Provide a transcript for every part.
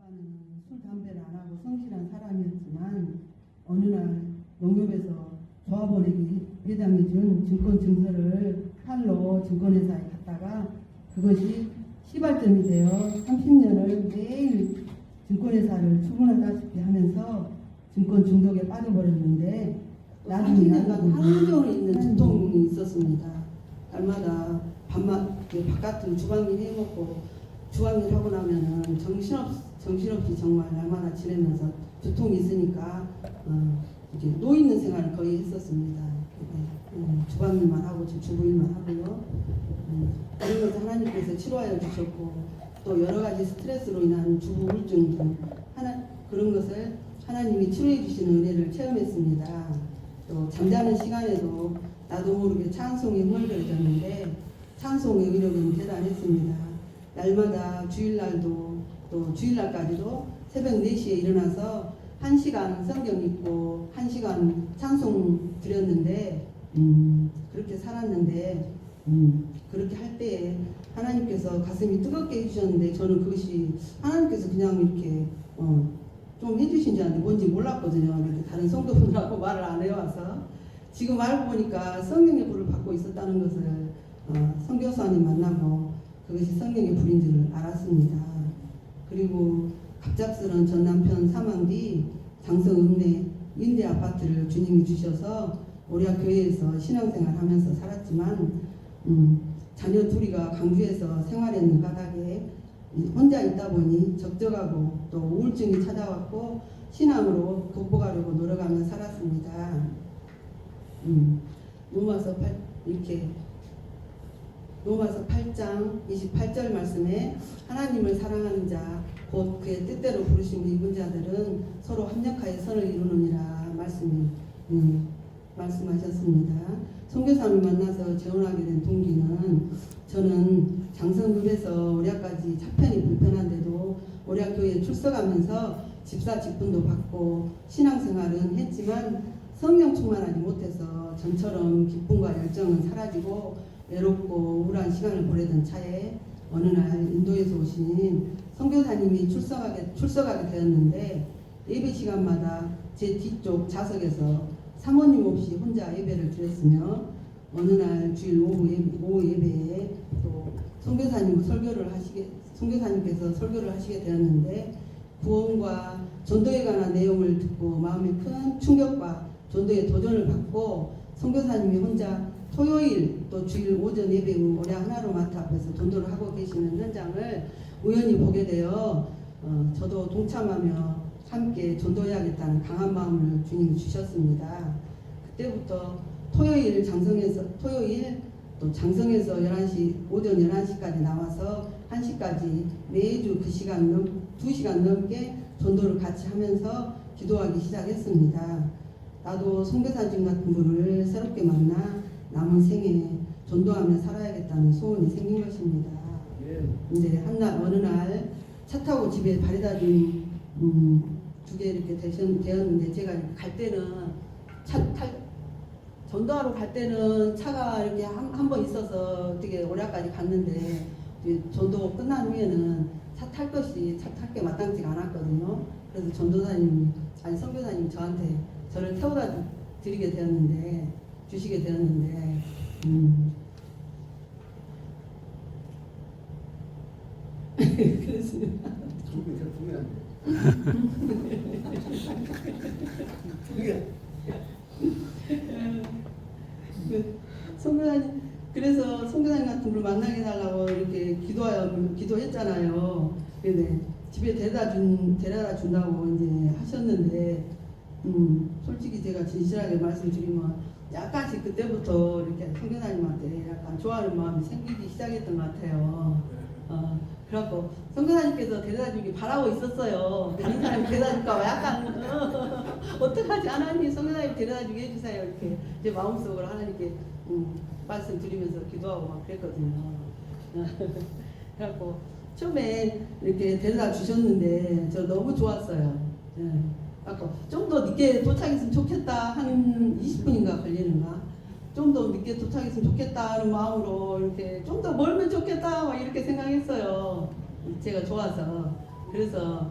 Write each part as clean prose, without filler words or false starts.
아빠는 술 담배를 안 하고 성실한 사람이었지만 어느 날 농협에서 조합원에게 배당해준 증권 증서를 팔러 증권회사에 갔다가 그것이 시발점이 되어 30년을 매일 증권회사를 출근하다시피 하면서 증권 중독에 빠져버렸는데 나중에 하루 종일 있는 두통이 있었습니다. 날마다 바깥은 주방일 해먹고 주방일 하고 나면은 정신없이 정말 날마다 지내면서 두통이 있으니까 이제 노있는 생활을 거의 했었습니다. 주방일만 하고 주부일만 하고요. 그런 것을 하나님께서 치료하여 주셨고 또 여러 가지 스트레스로 인한 주부 우울증 등 그런 것을 하나님이 치료해 주시는 은혜를 체험했습니다. 또 잠자는 시간에도 나도 모르게 찬송이 흥얼거려졌는데 찬송의 위력은 대단했습니다. 날마다 주일날도 또 주일날까지도 새벽 4시에 일어나서 1시간 성경 읽고 1시간 찬송 드렸는데 그렇게 살았는데 그렇게 할 때에 하나님께서 가슴이 뜨겁게 해주셨는데 저는 그것이 하나님께서 그냥 이렇게 좀 해주신 줄 알았는데 뭔지 몰랐거든요. 이렇게 다른 성도분들하고 말을 안 해와서 지금 알고 보니까 성령의 불을 받고 있었다는 것을 선교사님 만나고 그것이 성령의 불인 줄 알았습니다. 그리고 갑작스런 전 남편 사망 뒤 장성 읍내 임대 아파트를 주님이 주셔서 오리아 교회에서 신앙생활하면서 살았지만 자녀 둘이가 강주에서 생활했는 까닭에 혼자 있다 보니 적적하고 또 우울증이 찾아왔고 신앙으로 극복하려고 노력하며 살았습니다. 로마서 8장 28절 말씀에 하나님을 사랑하는 자 곧 그의 뜻대로 부르심을 입은 자들은 서로 합력하여 선을 이루느니라 말씀하셨습니다. 선교사를 만나서 재혼하게 된 동기는 저는 장성읍에서 오랴까지 차편이 불편한데도 오랴교회에 출석하면서 집사 직분도 받고 신앙생활은 했지만 성령 충만하지 못해서 전처럼 기쁨과 열정은 사라지고 외롭고 우울한 시간을 보내던 차에 어느 날 인도에서 오신 선교사님이 출석하게 되었는데 예배 시간마다 제 뒤쪽 좌석에서 사모님 없이 혼자 예배를 드렸으며 어느 날 주일 오후 예배에 또 선교사님께서 설교를 하시게 되었는데 구원과 전도에 관한 내용을 듣고 마음에 큰 충격과 전도의 도전을 받고 선교사님이 혼자 토요일 또 주일 오전 예배 후 오랴 하나로마트 앞에서 전도를 하고 계시는 현장을 우연히 보게 되어 저도 동참하며 함께 전도해야겠다는 강한 마음을 주님이 주셨습니다. 그때부터 토요일 또 장성에서 11시 오전 11시까지 나와서 1시까지 매주 2시간 넘게 전도를 같이 하면서 기도하기 시작했습니다. 나도 선교사님 같은 분을 새롭게 만나 남은 생에 전도하며 살아야겠다는 소원이 생긴 것입니다. 이제 어느 날 차 타고 집에 바래다 준 두 개 이렇게 되었는데 제가 갈 때는 전도하러 갈 때는 차가 이렇게 한 번 있어서 어떻게 오랴까지 갔는데 전도 끝난 후에는 차 탈 게 마땅치가 않았거든요. 그래서 선교사님이 저를 태워다 주시게 되었는데 그렇습니다. 그래서 선교사님 같은 분을 만나게 해달라고 이렇게 기도했잖아요. 근데 집에 데려다 준다고 이제 하셨는데 솔직히 제가 진실하게 말씀드리면 약간씩 그때부터 이렇게 선교사님한테 약간 좋아하는 마음이 생기기 시작했던 것 같아요. 그래갖고 선교사님께서 데려다 주기 바라고 있었어요. 다른 사람이 데려다 줄까봐 약간 어떡하지 하나님 선교사님 데려다 주게 해주세요 이렇게 제 마음속으로 하나님께 말씀드리면서 기도하고 막 그랬거든요. 그래갖고 처음에 이렇게 데려다 주셨는데 저 너무 좋았어요. 아까 좀 더 늦게 도착했으면 좋겠다 한 20분인가 걸리는가 좀 더 늦게 도착했으면 좋겠다 하는 마음으로 이렇게 좀 더 멀면 좋겠다 막 이렇게 생각했어요. 제가 좋아서. 그래서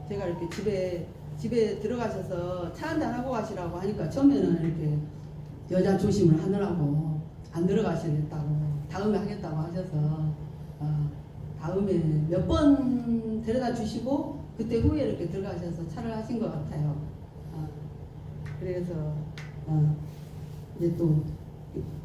제가 이렇게 집에 들어가셔서 차 한잔 하고 가시라고 하니까 처음에는 이렇게 여자 조심을 하느라고 안 들어가시겠다고 다음에 하겠다고 하셔서 다음에 몇 번 데려다 주시고 그때 후에 이렇게 들어가셔서 차를 하신 것 같아요. 그래서 이제 또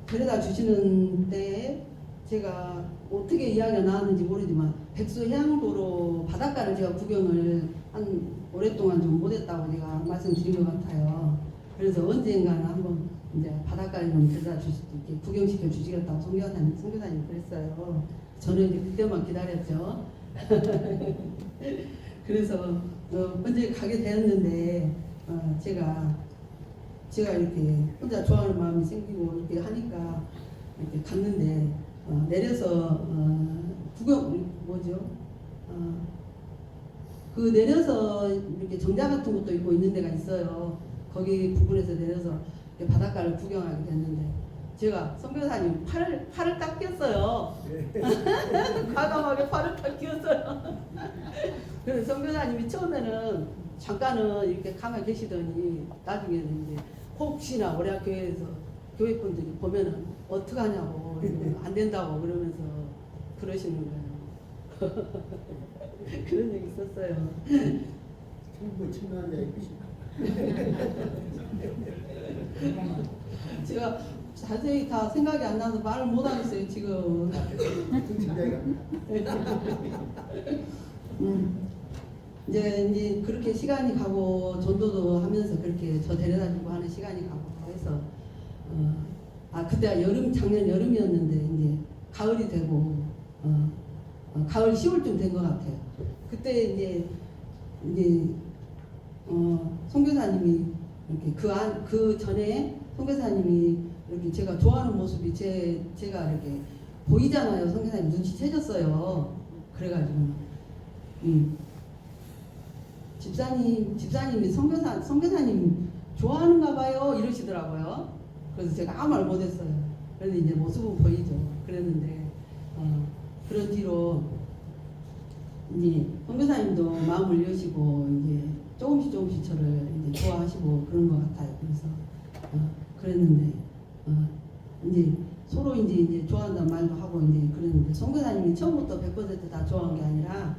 데려다 주시는 때에 제가 어떻게 이야기가 나왔는지 모르지만 백수해양도로 바닷가를 제가 구경을 한 오랫동안 좀 못했다고 제가 말씀드린 것 같아요. 그래서 언젠가는 한번 이제 바닷가에 좀 데려다 이렇게 구경시켜 주시겠다고 선교사님 그랬어요. 저는 이제 그때만 기다렸죠. 그래서 언제 가게 되었는데 제가 이렇게 혼자 좋아하는 마음이 생기고 이렇게 하니까 이렇게 갔는데 내려서 구경 그 내려서 이렇게 정자 같은 것도 있고 있는 데가 있어요. 거기 부근에서 내려서 이렇게 바닷가를 구경하게 됐는데 제가 선교사님 팔을 딱 꼈어요. 과감하게 팔을 딱 꼈어요. 그래서 선교사님이 처음에는 잠깐은 이렇게 가만히 계시더니 나중에는 이제 혹시나 우리 교회에서 교회분들이 보면은 어떡하냐고 안 된다고 그러면서 그러시는 거예요. 그런 얘기 있었어요. 충분히 친근한 자리 계신가? 제가 자세히 다 생각이 안 나서 말을 못 하겠어요 지금. 이제 그렇게 시간이 가고 전도도 하면서 그렇게 저 데려다주고 하는 시간이 가고 해서 그때 작년 여름이었는데 이제 가을이 되고 가을 10월쯤 된 것 같아요. 그때 이제 선교사님이 이렇게 그 전에 선교사님이 이렇게 제가 좋아하는 모습이 제가 이렇게 보이잖아요. 선교사님 눈치채셨어요. 그래가지고 집사님이 선교사님 좋아하는가 봐요 이러시더라고요. 그래서 제가 아무 말 못했어요. 그런데 이제 모습은 보이죠. 그랬는데 그런 뒤로 이제 선교사님도 마음을 여시고 이제 조금씩 저를 이제 좋아하시고 그런 것 같아요. 그래서 그랬는데 이제 서로 이제 좋아한다는 말도 하고 이제 그랬는데 선교사님이 처음부터 100% 다 좋아한 게 아니라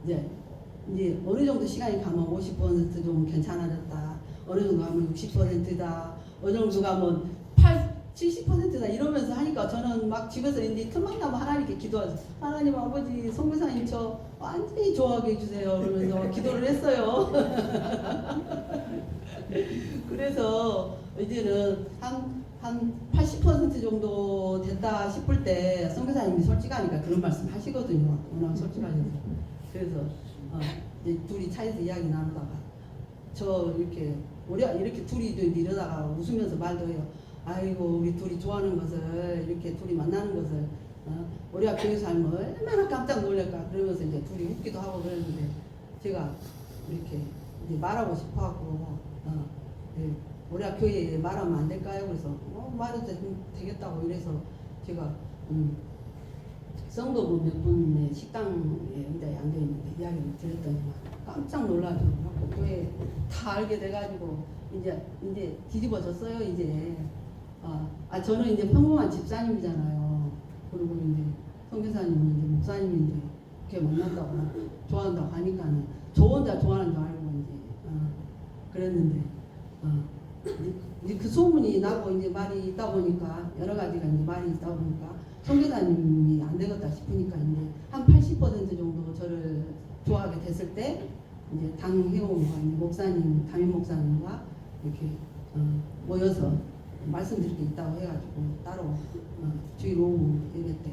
이제 어느 정도 시간이 가면 50% 좀 괜찮아졌다. 어느 정도 가면 60%다. 어느 정도 가면 70%다 이러면서 하니까 저는 막 집에서 이제 틈만 나면 하나님께 기도하죠. 하나님 아버지 선교사님 저 완전히 좋아하게 해주세요. 그러면서 기도를 했어요. 그래서 이제는 한 80% 정도 됐다 싶을 때 선교사님이 솔직하니까 그런 말씀 하시거든요. 워낙 솔직하셔서. 그래서 이제 둘이 차에서 이야기 나누다가 저 이렇게 둘이 이러다가 웃으면서 말도 해요. 아이고 우리 둘이 좋아하는 것을 이렇게 둘이 만나는 것을 우리가 교회에서 하면 얼마나 깜짝 놀랄까 그러면서 이제 둘이 웃기도 하고 그랬는데 제가 이렇게 이제 말하고 싶어갖고 우리가 교회에 말하면 안 될까요? 그래서 말해도 되겠다고 이래서 제가 성도분 몇 분의 식당에 의자에 앉아있는데 이야기를 드렸더니 깜짝 놀라죠. 교회 다 알게 돼가지고 이제 뒤집어졌어요. 이제 저는 이제 평범한 집사님이잖아요. 그리고 이제 선교사님은 이제 목사님이 이제 이렇게 만난다고 좋아한다고 하니까는 저 혼자 좋아하는 줄 알고 이제 그랬는데 이제 그 소문이 나고 이제 말이 있다 보니까 여러 가지가 이제 말이 있다 보니까 선교사님이 안 되겠다 싶으니까 이제 한 80% 정도 저를 좋아하게 됐을 때 이제 당회원과 목사님, 담임 목사님과 이렇게 모여서 말씀드릴 게 있다고 해가지고 따로 주일 오후 예배 때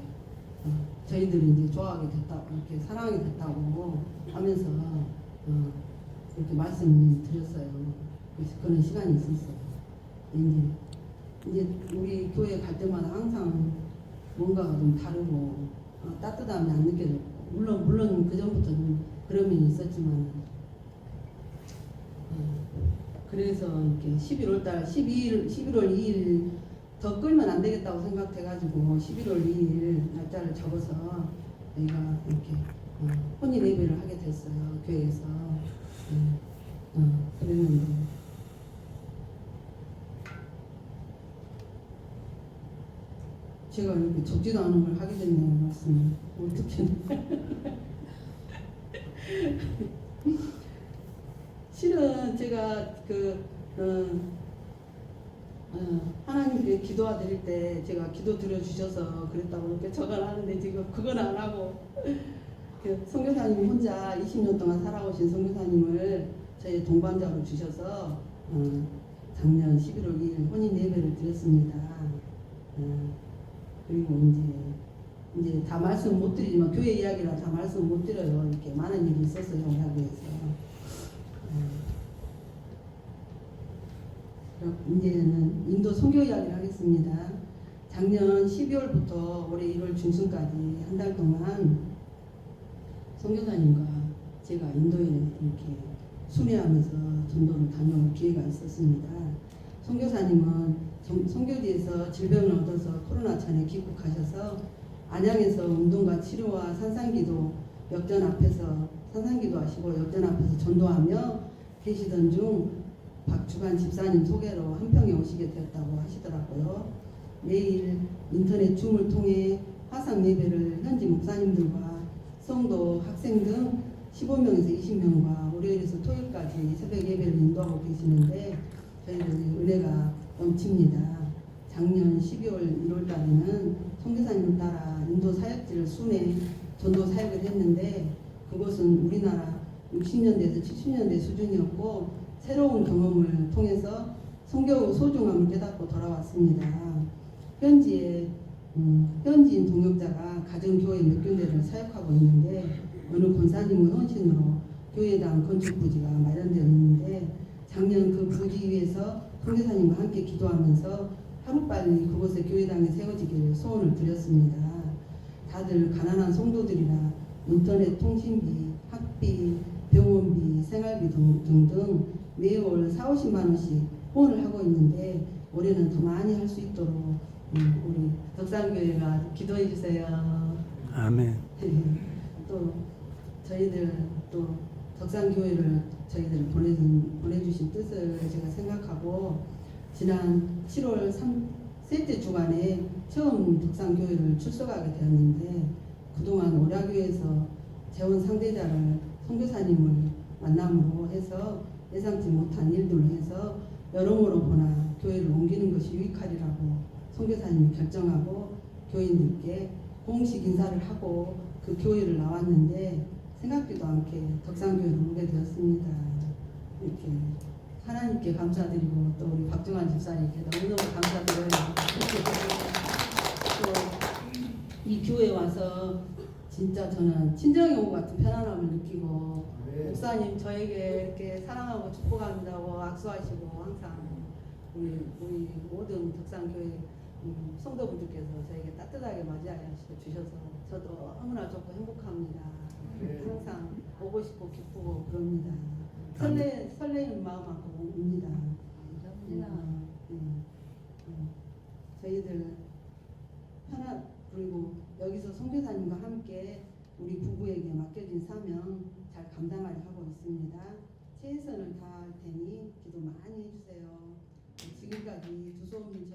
저희들이 이제 좋아하게 됐다고 이렇게 사랑하게 됐다고 하면서 이렇게 말씀드렸어요. 그래서 그런 시간이 있었어요. 이제 우리 교회 갈 때마다 항상 뭔가가 좀 다르고 따뜻함이 안 느껴졌고 물론 그 전부터 좀 그런 면이 있었지만 그래서 이렇게 11월 2일 더 끌면 안 되겠다고 생각해가지고 11월 2일 날짜를 적어서 저희가 이렇게 혼인 예배를 하게 됐어요. 교회에서. 그랬는데 제가 이렇게 적지도 않은 걸 하게 됐네요. 말씀 어떻게 실은 제가 하나님께 기도하 드릴 때 제가 기도 드려주셔서 그랬다고 이렇게 적어놨는데 지금 그건 안 하고 선교사님 혼자 20년 동안 살아오신 선교사님을 저희 동반자로 주셔서 작년 11월 2일 혼인 예배를 드렸습니다. 그리고 이제 다 말씀 못 드리지만 교회 이야기라 다 말씀 못 드려요. 이렇게 많은 일이 있었어요. 이야기에서. 이제는 인도 선교 이야기를 하겠습니다. 작년 12월부터 올해 1월 중순까지 한 달 동안 선교사님과 제가 인도에 이렇게 순회하면서 전도를 다녀올 기회가 있었습니다. 선교사님은 선교지에서 질병을 얻어서 코로나 전에 귀국하셔서 안양에서 운동과 치료와 산상기도 역전 앞에서 산상기도 하시고 역전 앞에서 전도하며 계시던 중 박주관 집사님 소개로 한평에 오시게 되었다고 하시더라고요. 매일 인터넷 줌을 통해 화상 예배를 현지 목사님들과 성도, 학생 등 15명에서 20명과 월요일에서 토요일까지 새벽 예배를 인도하고 계시는데 저희들이 은혜가 넘칩니다. 작년 12월 1월달에는 선교사님을 따라 인도 사역지를 순회 전도 사역을 했는데 그것은 우리나라 60년대에서 70년대 수준이었고 새로운 경험을 통해서 선교의 소중함을 깨닫고 돌아왔습니다. 현지인 동역자가 가정교회 몇 군데를 사역하고 있는데 어느 권사님의 헌신으로 교회당 건축 부지가 마련되어 있는데 작년 그 부지 위에서 선교사님과 함께 기도하면서 하루빨리 그곳에 교회당이 세워지기를 소원을 드렸습니다. 다들 가난한 성도들이라 인터넷 통신비, 학비, 병원비, 생활비 등등 매월 4,50만 원씩 후원을 하고 있는데 올해는 더 많이 할 수 있도록 우리 덕산교회가 기도해 주세요. 아멘. 또 저희들 또 덕산교회를 저희들 보내주신 뜻을 제가 생각하고 지난 7월 셋째 주간에 처음 덕산교회를 출석하게 되었는데 그동안 오라교회에서 재원 상대자를 선교사님을 만남으로 해서 예상치 못한 일들로 해서 여러모로 보나 교회를 옮기는 것이 유익하리라고 선교사님이 결정하고 교인들께 공식 인사를 하고 그 교회를 나왔는데 생각지도 않게 덕산교회를 오게 되었습니다. 이렇게 하나님께 감사드리고 또 우리 박정환 집사님께 너무너무 감사드려요. 또 이 교회에 와서 진짜 저는 친정에 온 것 같은 편안함을 느끼고 목사님 저에게 이렇게 사랑하고 축복한다고 악수하시고 항상 우리 모든 덕산교회 성도분들께서 저에게 따뜻하게 맞이하여 주셔서 저도 너무나 좋고 행복합니다. 항상 보고 싶고 기쁘고 그럽니다. 설레는 마음 갖고 옵니다. 저희들 그리고 여기서 선교사님과 함께 우리 부부에게 맡겨진 사명 잘 감당하려 하고 있습니다. 최선을 다할 테니 기도 많이 해주세요. 지금까지 두서없는